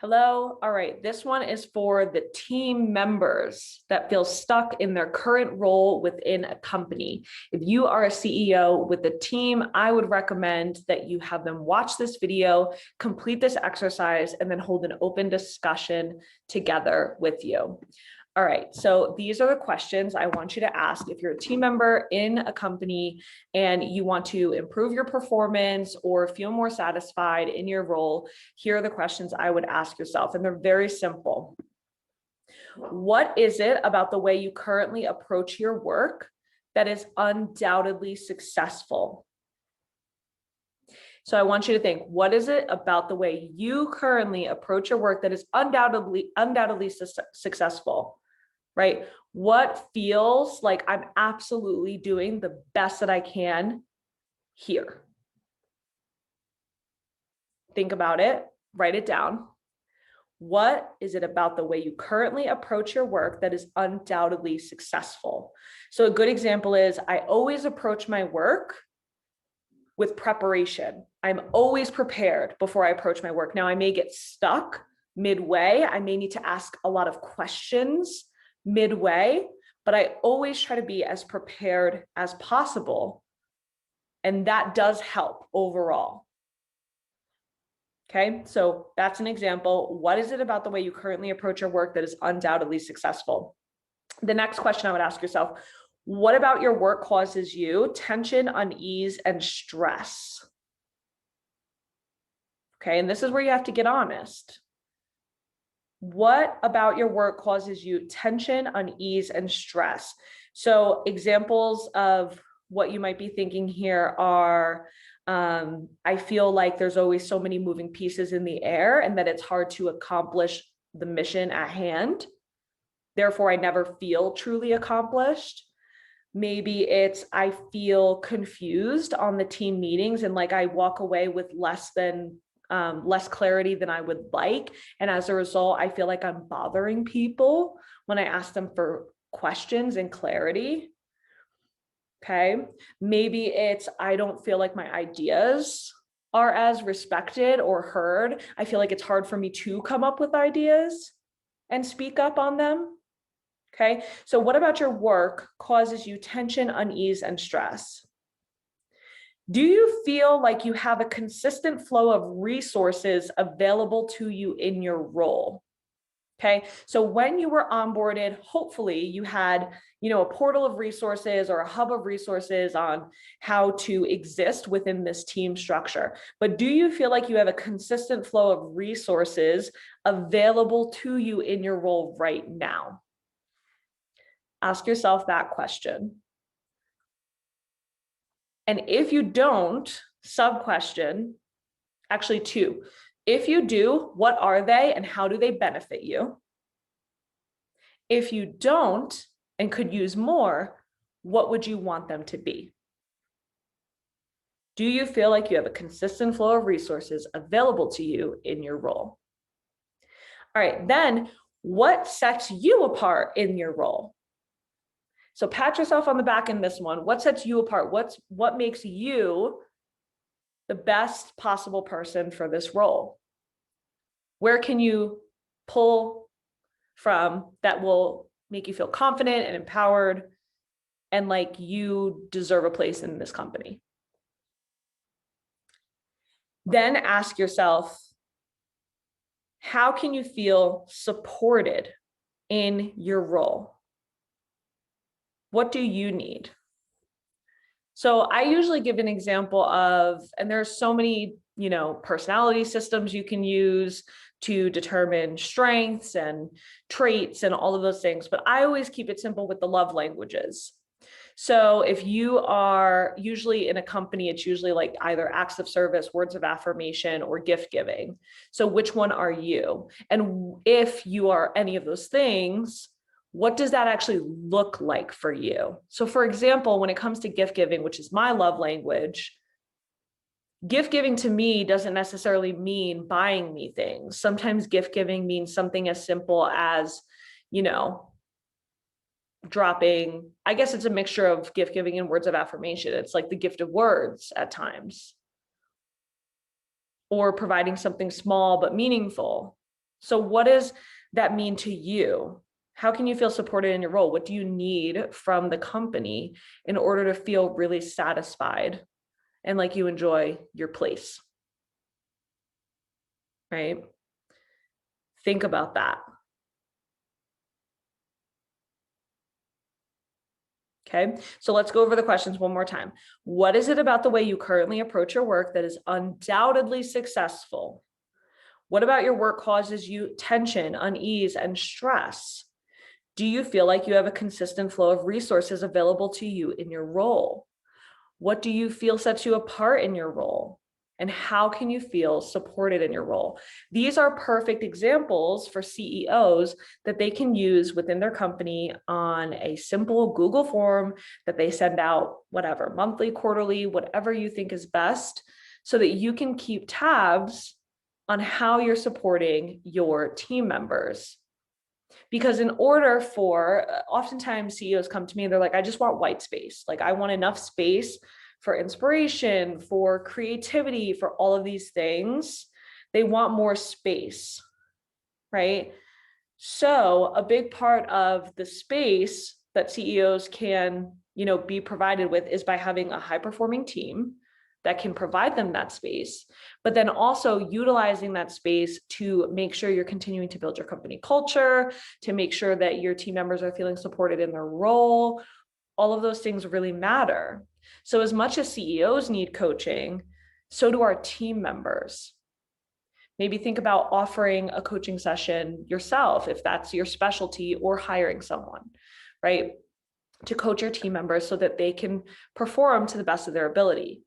Hello. All right. This one is for the team members that feel stuck in their current role within a company. If you are a CEO with a team, I would recommend that you have them watch this video, complete this exercise, and then hold an open discussion together with you. All right, so these are the questions I want you to ask if you're a team member in a company and you want to improve your performance or feel more satisfied in your role. Here are the questions I would ask yourself, and they're very simple. What is it about the way you currently approach your work that is undoubtedly successful? So I want you to think, what is it about the way you currently approach your work that is undoubtedly successful? Right? What feels like I'm absolutely doing the best that I can here? Think about it, write it down. What is it about the way you currently approach your work that is undoubtedly successful? So a good example is I always approach my work with preparation. I'm always prepared before I approach my work. Now I may get stuck midway. I may need to ask a lot of questions midway, but I always try to be as prepared as possible. And that does help overall. Okay, so that's an example. What is it about the way you currently approach your work that is undoubtedly successful? The next question I would ask yourself, what about your work causes you tension, unease, and stress? Okay, and this is where you have to get honest. What about your work causes you tension, unease, and stress? So examples of what you might be thinking here are, I feel like there's always so many moving pieces in the air and that it's hard to accomplish the mission at hand. Therefore, I never feel truly accomplished. Maybe it's, I feel confused on the team meetings and like I walk away with less clarity than I would like. And as a result, I feel like I'm bothering people when I ask them for questions and clarity. Okay. Maybe it's, I don't feel like my ideas are as respected or heard. I feel like it's hard for me to come up with ideas and speak up on them. Okay. So what about your work causes you tension, unease, and stress? Do you feel like you have a consistent flow of resources available to you in your role? Okay, so when you were onboarded, hopefully you had, a portal of resources or a hub of resources on how to exist within this team structure. But do you feel like you have a consistent flow of resources available to you in your role right now? Ask yourself that question. And if you don't, sub-question, actually two. If you do, what are they and how do they benefit you? If you don't and could use more, what would you want them to be? Do you feel like you have a consistent flow of resources available to you in your role? All right, then what sets you apart in your role? So pat yourself on the back in this one. What sets you apart? What makes you the best possible person for this role? Where can you pull from that will make you feel confident and empowered and like you deserve a place in this company? Then ask yourself, how can you feel supported in your role? What do you need? So I usually give an example of, and there's so many, personality systems you can use to determine strengths and traits and all of those things. But I always keep it simple with the love languages. So if you are usually in a company, it's usually like either acts of service, words of affirmation, or gift giving. So which one are you? And if you are any of those things, what does that actually look like for you? So for example, when it comes to gift giving, which is my love language, gift giving to me doesn't necessarily mean buying me things. Sometimes gift giving means something as simple as, dropping, I guess it's a mixture of gift giving and words of affirmation. It's like the gift of words at times, or providing something small but meaningful. So what does that mean to you? How can you feel supported in your role? What do you need from the company in order to feel really satisfied and like you enjoy your place? Right? Think about that. Okay, so let's go over the questions one more time. What is it about the way you currently approach your work that is undoubtedly successful? What about your work causes you tension, unease, and stress? Do you feel like you have a consistent flow of resources available to you in your role? What do you feel sets you apart in your role? And how can you feel supported in your role? These are perfect examples for CEOs that they can use within their company on a simple Google form that they send out, whatever, monthly, quarterly, whatever you think is best, so that you can keep tabs on how you're supporting your team members. Because in order for, oftentimes CEOs come to me and they're like, I just want white space. Like I want enough space for inspiration, for creativity, for all of these things. They want more space, right? So a big part of the space that CEOs can, be provided with is by having a high performing team that can provide them that space, but then also utilizing that space to make sure you're continuing to build your company culture, to make sure that your team members are feeling supported in their role. All of those things really matter. So as much as CEOs need coaching, so do our team members. Maybe think about offering a coaching session yourself, if that's your specialty, or hiring someone, right, to coach your team members so that they can perform to the best of their ability.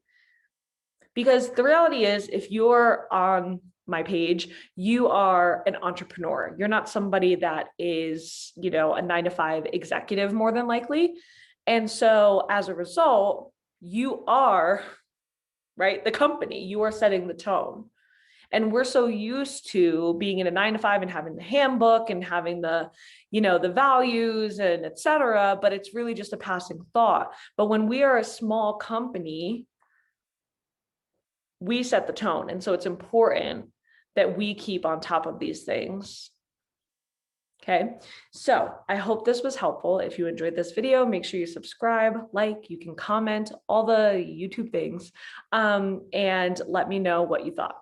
Because the reality is, if you're on my page, you are an entrepreneur. You're not somebody that is, a 9-to-5 executive, more than likely. And so as a result, you are, right, the company, you are setting the tone. And we're so used to being in a 9-to-5 and having the handbook and having the, the values and et cetera, but it's really just a passing thought. But when we are a small company, we set the tone. And so it's important that we keep on top of these things. Okay, so I hope this was helpful. If you enjoyed this video, make sure you subscribe, like, you can comment, all the YouTube things, and let me know what you thought.